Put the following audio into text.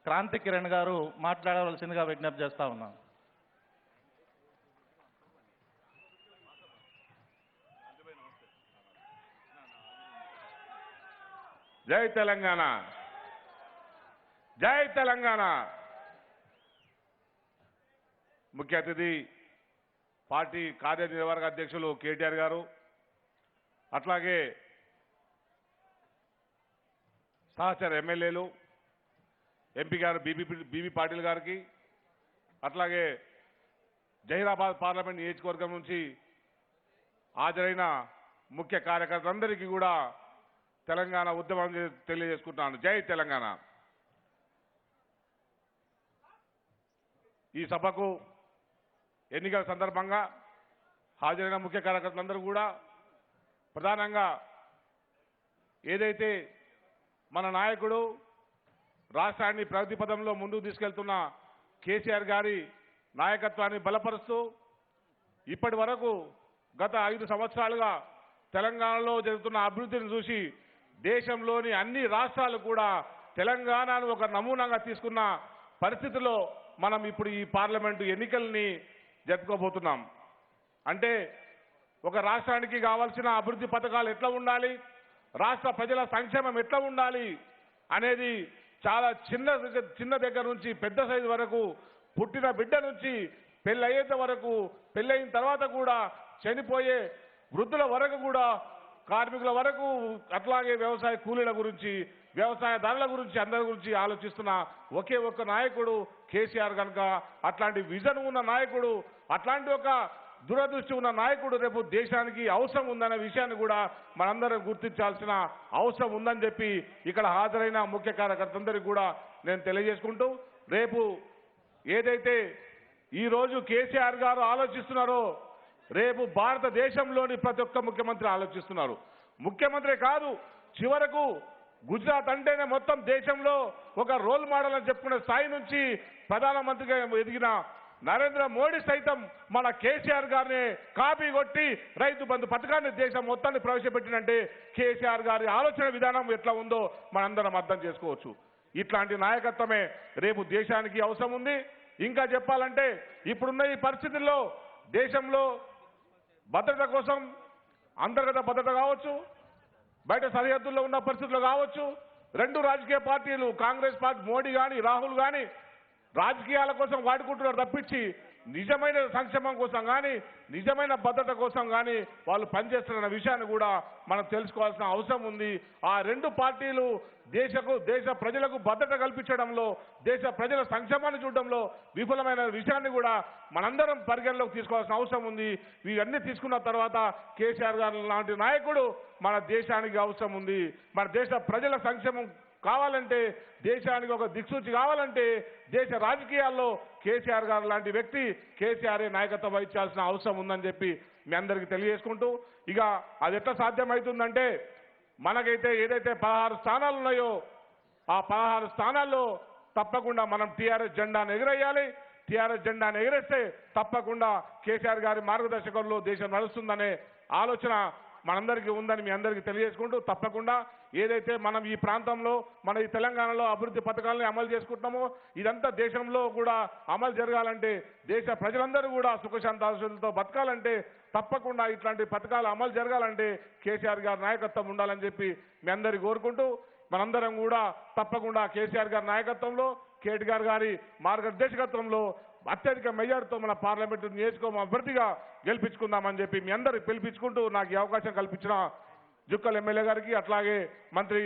క్రాంతి కిరణ్ గారు మాట్లాడవలసిందిగా విజ్ఞప్తి చేస్తా ఉన్నాను. జై తెలంగాణ, జై తెలంగాణ. ముఖ్య అతిథి పార్టీ కార్యనిర్వాహక అధ్యక్షులు కేటీఆర్ గారు, అట్లాగే సహచర ఎమ్మెల్యేలు ఎంపీ గారు బీబీ పాటిల్ గారికి, అట్లాగే జహీరాబాద్ పార్లమెంట్ నియోజకవర్గం నుంచి హాజరైన ముఖ్య కార్యకర్తలందరికీ కూడా తెలంగాణ ఉద్యమం తెలియజేసుకుంటున్నాను. జై తెలంగాణ. ఈ సభకు ఎన్నికల సందర్భంగా హాజరైన ముఖ్య కార్యకర్తలందరూ కూడా ప్రధానంగా ఏదైతే మన నాయకుడు రాష్ట్రాన్ని ప్రగతి పదంలో ముందుకు తీసుకెళ్తున్న కేసీఆర్ గారి నాయకత్వాన్ని బలపరుస్తూ ఇప్పటి వరకు గత 5 సంవత్సరాలుగా తెలంగాణలో జరుగుతున్న అభివృద్ధిని చూసి దేశంలోని అన్ని రాష్ట్రాలు కూడా తెలంగాణను ఒక నమూనాగా తీసుకున్న పరిస్థితిలో మనం ఇప్పుడు ఈ పార్లమెంటు ఎన్నికల్ని జరుపుకోబోతున్నాం. అంటే ఒక రాష్ట్రానికి కావాల్సిన అభివృద్ధి పథకాలు ఎట్లా ఉండాలి, రాష్ట్ర ప్రజల సంక్షేమం ఎట్లా ఉండాలి అనేది చాలా చిన్న దగ్గర నుంచి పెద్ద సైజు వరకు, పుట్టిన బిడ్డ నుంచి పెళ్ళయ్యేంత వరకు, పెళ్ళయిన తర్వాత కూడా చనిపోయే వృద్ధుల వరకు కూడా, కార్మికుల వరకు, అట్లాగే వ్యవసాయ కూలీల గురించి, వ్యవసాయదారుల గురించి, అందరి గురించి ఆలోచిస్తున్న ఒకే ఒక్క నాయకుడు కేసీఆర్ కనుక అట్లాంటి విజన్ ఉన్న నాయకుడు, అట్లాంటి ఒక దూరదృష్టి ఉన్న నాయకుడు రేపు దేశానికి అవసరం ఉందనే విషయాన్ని కూడా మనందరం గుర్తించాల్సిన అవసరం ఉందని చెప్పి ఇక్కడ హాజరైన ముఖ్య కార్యకర్తలందరికీ కూడా నేను తెలియజేసుకుంటూ, రేపు ఏదైతే ఈరోజు కేసీఆర్ గారు ఆలోచిస్తున్నారో రేపు భారతదేశంలోని ప్రతి ఒక్క ముఖ్యమంత్రి ఆలోచిస్తున్నారు. ముఖ్యమంత్రి కాదు, చివరకు గుజరాత్ అంటేనే మొత్తం దేశంలో ఒక రోల్ మోడల్ అని చెప్పుకునే స్థాయి నుంచి ప్రధానమంత్రిగా ఎదిగిన నరేంద్ర మోడీ సైతం మన కేసీఆర్ గారిని కాపీ కొట్టి రైతు బంధు పథకాన్ని దేశం మొత్తాన్ని ప్రవేశపెట్టినంటే కేసీఆర్ గారి ఆలోచన విధానం ఎట్లా ఉందో మనందరం అర్థం చేసుకోవచ్చు. ఇట్లాంటి నాయకత్వమే రేపు దేశానికి అవసరం ఉంది. ఇంకా చెప్పాలంటే ఇప్పుడున్న ఈ పరిస్థితుల్లో దేశంలో భద్రత కోసం, అంతర్గత భద్రత కావచ్చు, బయట సరిహద్దుల్లో ఉన్న పరిస్థితులు కావచ్చు, 2 రాజకీయ పార్టీలు కాంగ్రెస్ పార్టీ మోడీ కానీ రాహుల్ కానీ రాజకీయాల కోసం వాడుకుంటున్నారు తప్పించి నిజమైన సంక్షేమం కోసం కానీ నిజమైన భద్రత కోసం కానీ వాళ్ళు పనిచేస్తున్న విషయాన్ని కూడా మనం తెలుసుకోవాల్సిన అవసరం ఉంది. ఆ 2 పార్టీలు దేశ ప్రజలకు భద్రత కల్పించడంలో, దేశ ప్రజల సంక్షేమాన్ని చూడడంలో విఫలమైన విషయాన్ని కూడా మనందరం పరిగణలోకి తీసుకోవాల్సిన అవసరం ఉంది. ఇవన్నీ తీసుకున్న తర్వాత కేసీఆర్ గారు లాంటి నాయకుడు మన దేశానికి అవసరం ఉంది. మన దేశ ప్రజల సంక్షేమం కావాలంటే, దేశానికి ఒక దిక్సూచి కావాలంటే దేశ రాజకీయాల్లో కేసీఆర్ గారు లాంటి వ్యక్తి కేసీఆర్ నాయకత్వం వహించాల్సిన అవసరం ఉందని చెప్పి మీ అందరికీ తెలియజేసుకుంటూ, ఇక అది ఎట్లా సాధ్యమవుతుందంటే మనకైతే ఏదైతే 16 స్థానాలు ఉన్నాయో ఆ 16 స్థానాల్లో తప్పకుండా మనం టీఆర్ఎస్ జెండాను ఎగరేయాలి. టీఆర్ఎస్ జెండాను ఎగరేస్తే తప్పకుండా కేసీఆర్ గారి మార్గదర్శకంలో దేశం నడుస్తుందనే ఆలోచన మనందరికీ ఉందని మీ అందరికీ తెలియజేసుకుంటూ, తప్పకుండా ఏదైతే మనం ఈ ప్రాంతంలో మన ఈ తెలంగాణలో అభివృద్ధి పథకాలని అమలు చేసుకుంటున్నామో ఇదంతా దేశంలో కూడా అమలు జరగాలంటే, దేశ ప్రజలందరూ కూడా సుఖశాంతాలతో బతకాలంటే, తప్పకుండా ఇట్లాంటి పథకాలు అమలు జరగాలంటే కేసీఆర్ గారి నాయకత్వం ఉండాలని చెప్పి మీ అందరికీ కోరుకుంటూ, మనందరం కూడా తప్పకుండా కేసీఆర్ గారి నాయకత్వంలో, కేటీఆర్ గారి మార్గదర్శకత్వంలో అత్యధిక మెజార్టీతో మన పార్లమెంటు నియోజకవర్గం అభ్యర్థిగా గెలిపించుకుందామని చెప్పి మీ అందరికి పిలిపించుకుంటూ నాకు ఈ అవకాశం కల్పించిన జుక్కల్ ఎమ్మెల్యే గారికి, అట్లాగే మంత్రి